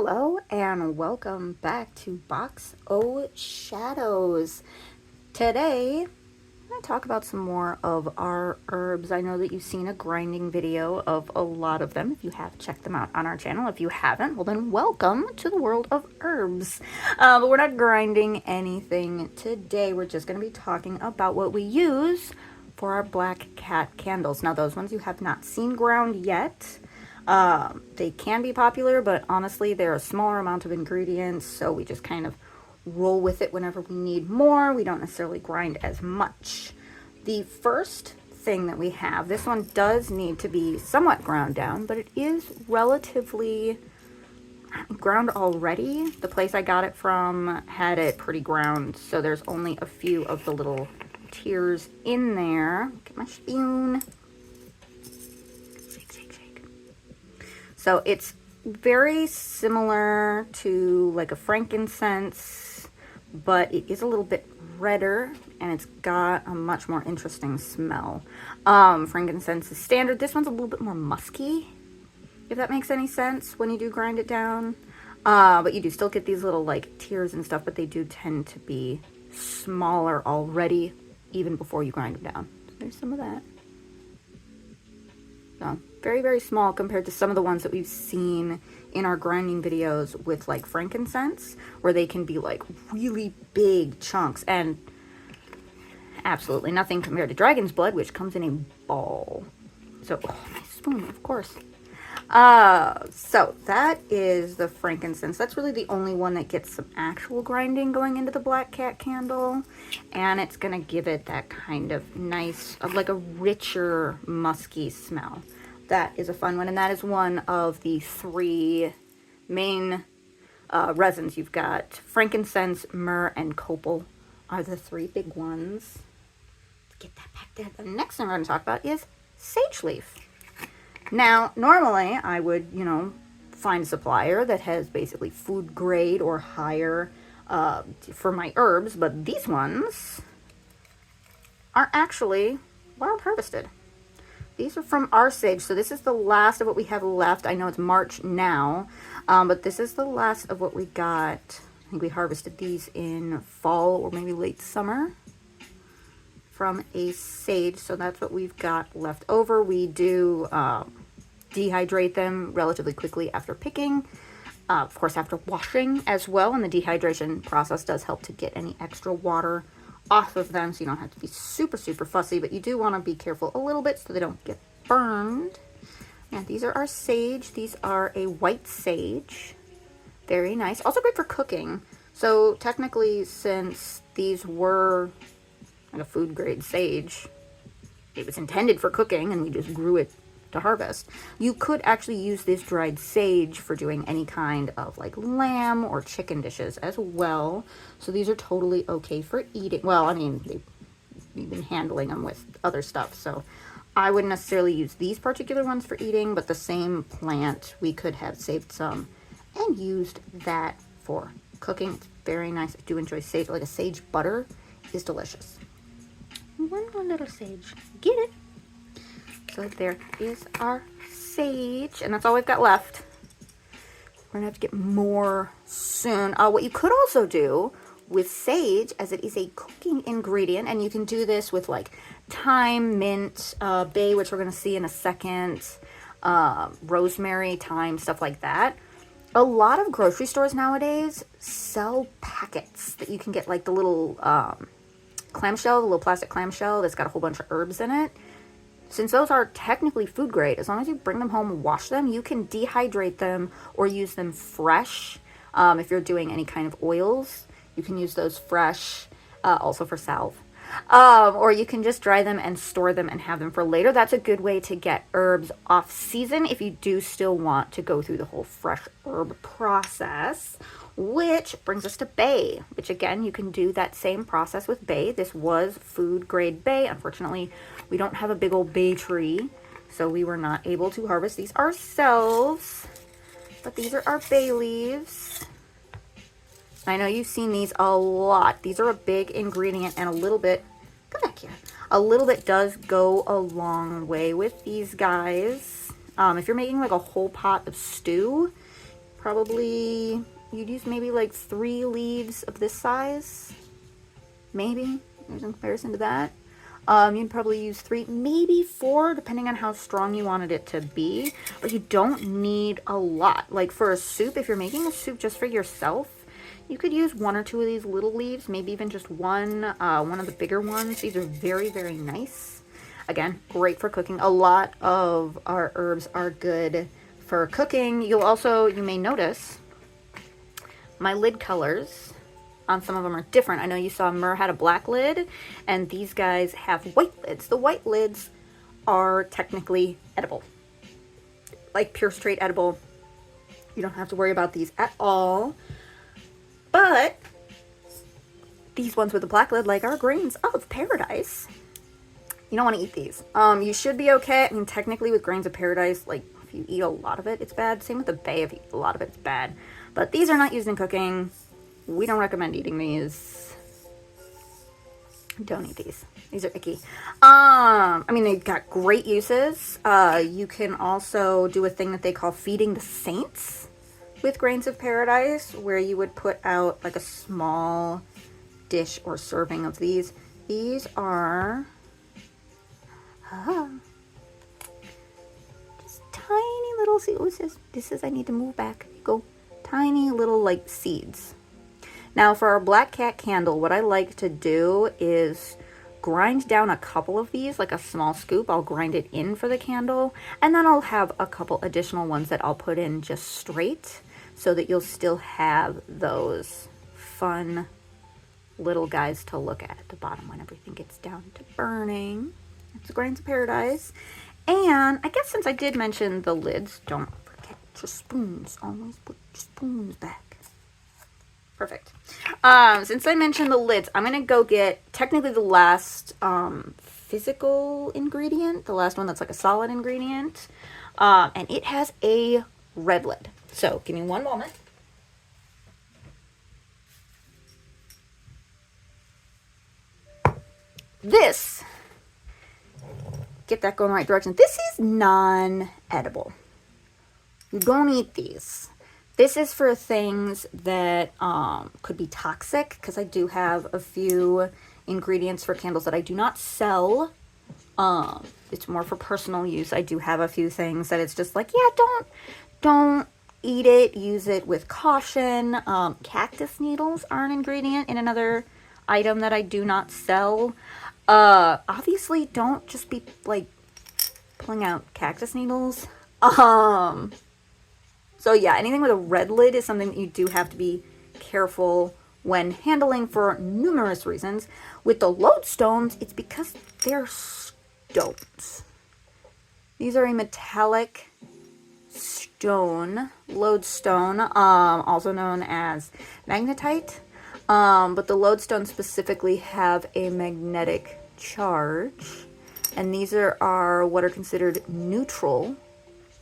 Hello and welcome back to Box O Shadows. Today, I'm going to talk about some more of our herbs. I know that you've seen a grinding video of a lot of them. If you have, check them out on our channel. If you haven't, well then welcome to the world of herbs. But we're not grinding anything today. We're just going to be talking about what we use for our black cat candles. Now those ones you have not seen ground yet. They can be popular, but honestly, they're a smaller amount of ingredients, so we just kind of roll with it whenever we need more. We don't necessarily grind as much. The first thing that we have, this one does need to be somewhat ground down, but it is relatively ground already. The place I got it from had it pretty ground, so there's only a few of the little tears in there. Get my spoon. So it's very similar to like a frankincense, but it is a little bit redder and it's got a much more interesting smell. Frankincense is standard. This one's a little bit more musky, if that makes any sense when you do grind it down. But you do still get these little like tears and stuff, but they do tend to be smaller already, even before you grind them down. So there's some of that. So very, very small compared to some of the ones that we've seen in our grinding videos with like frankincense, where they can be like really big chunks, and absolutely nothing compared to dragon's blood, which comes in a ball. So, oh, my spoon, of course. So that is the frankincense. That's really the only one that gets some actual grinding going into the black cat candle, and it's gonna give it that kind of nice, like a richer musky smell. That is a fun one, and that is one of the three main resins. You've got frankincense, myrrh, and copal are the three big ones. Let's get that back there. The next thing we're going to talk about is sage leaf. Now, normally I would, find a supplier that has basically food grade or higher for my herbs, but these ones are actually wild harvested. These are from our sage, so this is the last of what we have left. I know it's March now, but this is the last of what we got. I think we harvested these in fall or maybe late summer from a sage, so that's what we've got left over. We do dehydrate them relatively quickly after picking, of course after washing as well, and the dehydration process does help to get any extra water off of them, so you don't have to be super fussy, but you do want to be careful a little bit so they don't get burned. Yeah, these are our sage. These are a white sage. Very nice. Also great for cooking. So technically, since these were like a food grade sage, it was intended for cooking and we just grew it to harvest. You could actually use this dried sage for doing any kind of like lamb or chicken dishes as well. So these are totally okay for eating. Well, I mean, we've been handling them with other stuff, so I wouldn't necessarily use these particular ones for eating, but the same plant, we could have saved some and used that for cooking. It's very nice. I do enjoy sage. Like a sage butter is delicious. One more little sage. Get it? So there is our sage, and that's all we've got left. We're gonna have to get more soon. What you could also do with sage, as it is a cooking ingredient, and you can do this with like thyme, mint, bay, which we're gonna see in a second, rosemary, thyme, stuff like that. A lot of grocery stores nowadays sell packets that you can get, like the little clamshell, the little plastic clamshell that's got a whole bunch of herbs in it. Since those are technically food grade, as long as you bring them home and wash them, you can dehydrate them or use them fresh. If you're doing any kind of oils, you can use those fresh, also for salve. Or you can just dry them and store them and have them for later. That's a good way to get herbs off season if you do still want to go through the whole fresh herb process. Which brings us to bay, which again, you can do that same process with bay. This was food grade bay. Unfortunately, we don't have a big old bay tree, so we were not able to harvest these ourselves. But these are our bay leaves. I know you've seen these a lot. These are a big ingredient, and a little bit, come back here, a little bit does go a long way with these guys. If you're making like a whole pot of stew, you'd use maybe like 3 leaves of this size, maybe, in comparison to that. You'd probably use 3, maybe 4, depending on how strong you wanted it to be, but you don't need a lot. Like for a soup, if you're making a soup just for yourself, you could use 1 or 2 of these little leaves, maybe even just one of the bigger ones. These are very, very nice. Again, great for cooking. A lot of our herbs are good for cooking. You may notice my lid colors on some of them are different. I know you saw Myrrh had a black lid, and these guys have white lids. The white lids are technically edible, like pure straight edible. You don't have to worry about these at all. But these ones with the black lid, like our grains of paradise, you don't want to eat these. You should be okay. I mean, technically with grains of paradise, like if you eat a lot of it, it's bad. Same with the bay. If you eat a lot of it, it's bad. But these are not used in cooking. We don't recommend eating these. Don't eat these. These are icky. I mean, they've got great uses. You can also do a thing that they call feeding the saints with grains of paradise, where you would put out like a small dish or serving of these. These are just tiny little seeds. This is, I need to move back. Go. Tiny little like seeds. Now for our black cat candle, what I like to do is grind down a couple of these, like a small scoop. I'll grind it in for the candle, and then I'll have a couple additional ones that I'll put in just straight, so that you'll still have those fun little guys to look at the bottom when everything gets down to burning. It's the grains of paradise. And I guess since I did mention the lids, don't forget your spoons. Always put your spoons back. Perfect. Since I mentioned the lids, I'm going to go get technically the last physical ingredient, the last one that's like a solid ingredient, and it has a red lid. So give me one moment. This, get that going the right direction. This is non-edible. You don't eat these. This is for things that could be toxic, because I do have a few ingredients for candles that I do not sell. It's more for personal use. I do have a few things that it's just like, yeah, don't eat it. Use it with caution. Cactus needles are an ingredient in another item that I do not sell. Obviously, don't just be like pulling out cactus needles. So yeah, anything with a red lid is something that you do have to be careful when handling for numerous reasons. With the lodestones, it's because they're stones. These are a metallic stone, lodestone, also known as magnetite. But the lodestones specifically have a magnetic charge. And these are what are considered neutral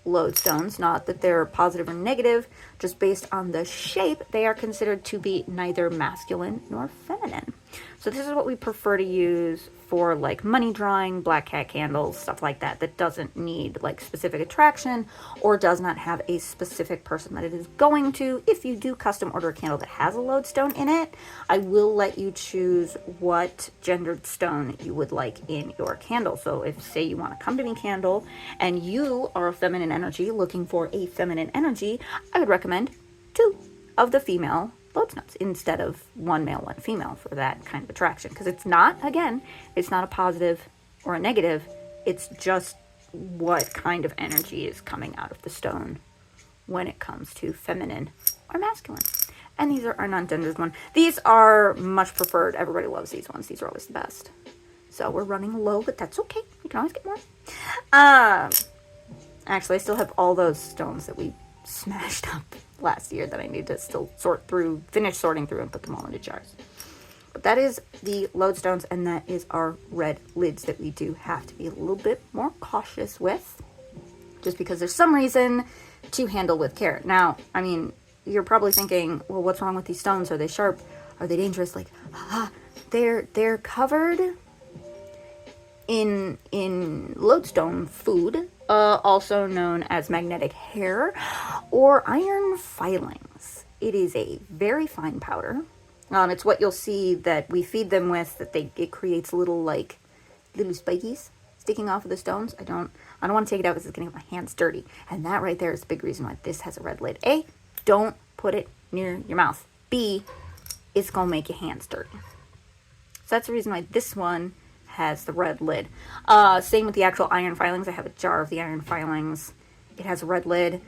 lodestones, not that they're positive or negative, just based on the shape, they are considered to be neither masculine nor feminine. So this is what we prefer to use for like money drawing, black cat candles, stuff like that, that doesn't need like specific attraction or does not have a specific person that it is going to. If you do custom order a candle that has a lodestone in it, I will let you choose what gendered stone you would like in your candle. So if, say, you want a come to me candle and you are a feminine energy looking for a feminine energy, I would recommend 2 of the female lodestones instead of 1 male, 1 female for that kind of attraction. Because it's not, again, it's not a positive or a negative. It's just what kind of energy is coming out of the stone when it comes to feminine or masculine. And these are our non-gendered one. These are much preferred. Everybody loves these ones. These are always the best. So we're running low, but that's okay. You can always get more. Actually, I still have all those stones that we smashed up last year that I need to still finish sorting through and put them all into jars. But that is the lodestones, and that is our red lids that we do have to be a little bit more cautious with, just because there's some reason to handle with care. Now, I mean, you're probably thinking, well, what's wrong with these stones? Are they sharp? Are they dangerous? Like, they're covered in lodestone food, also known as magnetic hair or iron filings. It is a very fine powder. It's what you'll see that we feed them with, that it creates little spikies sticking off of the stones. I don't want to take it out because it's going to get my hands dirty. And that right there is the big reason why this has a red lid. A, don't put it near your mouth. B, it's going to make your hands dirty. So that's the reason why this one has the red lid. Same with the actual iron filings. I have a jar of the iron filings. It has a red lid.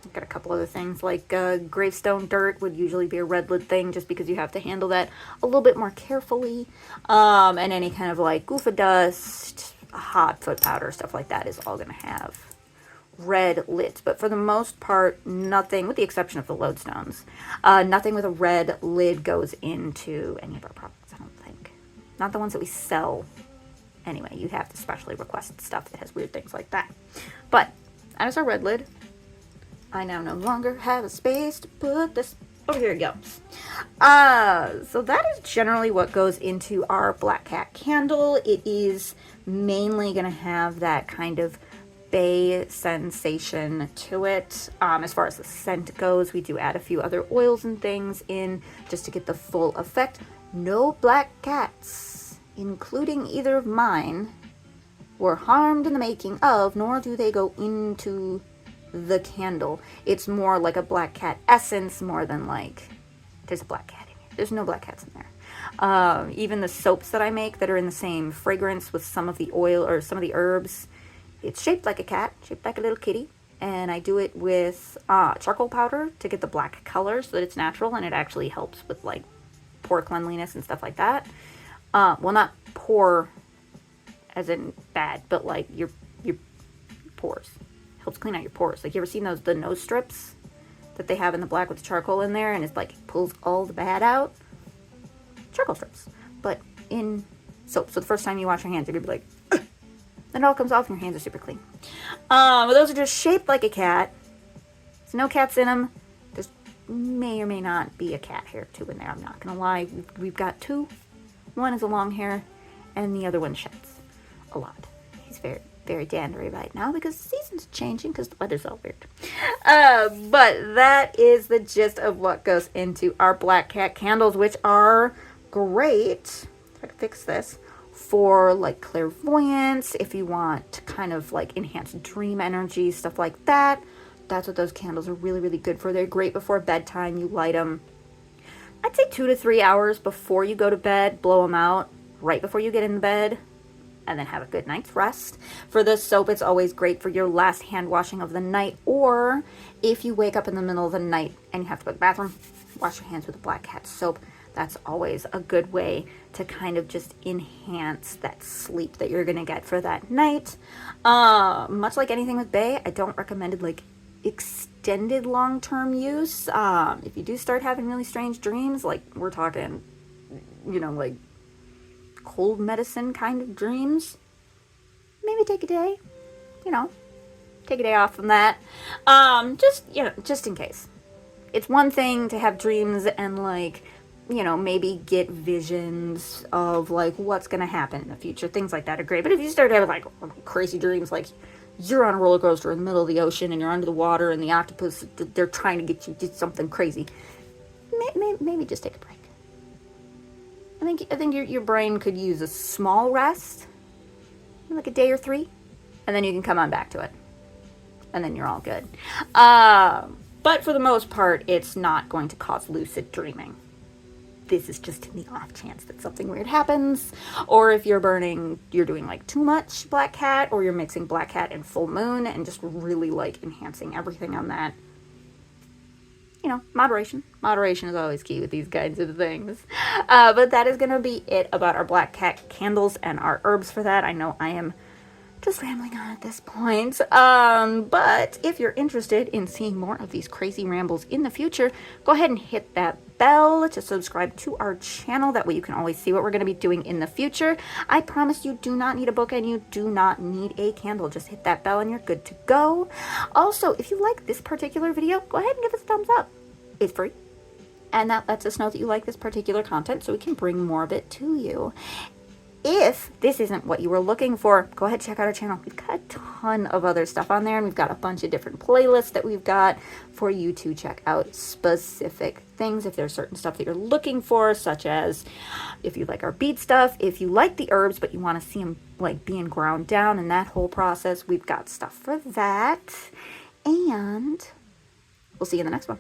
I've got a couple other things like gravestone dirt would usually be a red lid thing just because you have to handle that a little bit more carefully. And any kind of like goofa dust, hot foot powder, stuff like that is all going to have red lids. But for the most part, nothing, with the exception of the lodestones, nothing with a red lid goes into any of our products, I don't think. Not the ones that we sell. Anyway, you have to specially request stuff that has weird things like that. But that is our red lid. I now no longer have a space to put this. Oh, here we go. So that is generally what goes into our Black Cat candle. It is mainly going to have that kind of bay sensation to it. As far as the scent goes, we do add a few other oils and things in just to get the full effect. No black cats, including either of mine, were harmed in the making of, nor do they go into the candle. It's more like a black cat essence more than like there's a black cat in here. There's no black cats in there. Even the soaps that I make that are in the same fragrance with some of the oil or some of the herbs, it's shaped like a cat, shaped like a little kitty, and I do it with charcoal powder to get the black color so that it's natural, and it actually helps with like pore cleanliness and stuff like that. Well, not pore as in bad, but like your pores. Helps clean out your pores. Like, you ever seen the nose strips that they have in the black with the charcoal in there, and it's like it pulls all the bad out? Charcoal strips, but in soap. So the first time you wash your hands, you're gonna be like, ugh. Then it all comes off and your hands are super clean. But those are just shaped like a cat. There's no cats in them. There's may or may not be a cat hair too in there. I'm not gonna lie. We've got two. One is a long hair, and the other one sheds a lot. He's very dandery right now because the season's changing because the weather's all weird. But that is the gist of what goes into our Black Cat candles, which are great. If I can fix this, for like clairvoyance, if you want to kind of like enhance dream energy, stuff like that. That's what those candles are really, really good for. They're great before bedtime. You light them, I'd say 2 to 3 hours before you go to bed. Blow them out right before you get in bed, and then have a good night's rest. For the soap, it's always great for your last hand washing of the night, or if you wake up in the middle of the night and you have to go to the bathroom, wash your hands with the Black Cat soap. That's always a good way to kind of just enhance that sleep that you're gonna get for that night. Much like anything with Bay, I don't recommend it like extended long-term use. If you do start having really strange dreams, like we're talking, like cold medicine kind of dreams, maybe take a day, take a day off from that. Just in case. It's one thing to have dreams and like, maybe get visions of like what's going to happen in the future. Things like that are great. But if you start having like crazy dreams, like you're on a roller coaster in the middle of the ocean and you're under the water and the octopus, they're trying to get you to do something crazy, maybe just take a break. I think your brain could use a small rest, like a day or 3, and then you can come on back to it, and then you're all good. But for the most part, it's not going to cause lucid dreaming. This is just in the off chance that something weird happens, or if you're doing like too much Black Cat, or you're mixing Black Cat and full moon and just really like enhancing everything on that. Moderation. Moderation is always key with these kinds of things. But that is going to be it about our Black Cat candles and our herbs for that. I know I am just rambling on at this point. But if you're interested in seeing more of these crazy rambles in the future, go ahead and hit that bell to subscribe to our channel. That way you can always see what we're going to be doing in the future. I promise you do not need a book and you do not need a candle. Just hit that bell and you're good to go. Also, if you like this particular video, go ahead and give us a thumbs up. It's free. And that lets us know that you like this particular content so we can bring more of it to you. if this isn't what you were looking for, go ahead, check out our channel. We've got a ton of other stuff on there, and we've got a bunch of different playlists that we've got for you to check out specific things. If there's certain stuff that you're looking for, such as if you like our beet stuff, if you like the herbs, but you want to see them like being ground down and that whole process, we've got stuff for that. And we'll see you in the next one.